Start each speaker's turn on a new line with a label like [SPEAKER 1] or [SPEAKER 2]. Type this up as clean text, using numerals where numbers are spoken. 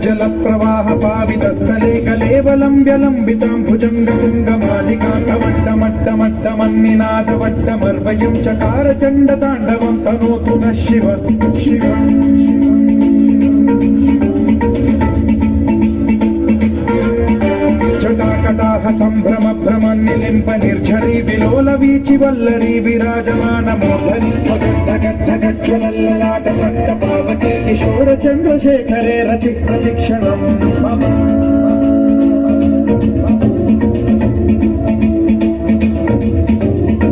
[SPEAKER 1] जल प्रवाह पावितस्थले कलेवलं व्यलम्बितां भुजङ्गपुङ्गमालिकाकवट्टमट्टमट्टमन्निनादवट्टमर्वयं चकार चण्डताण्डवं तनोतु नः शिव शिव जटाकटाह सम्भ्रम भ्रम निलिम्प निर्झरी विलोल वीचि वल्लरी विराजमान मोहरी गज्ज्वलल्ललाट पट्ट पावके किशोर चन्द्रशेखरे रति प्रतिक्षणम्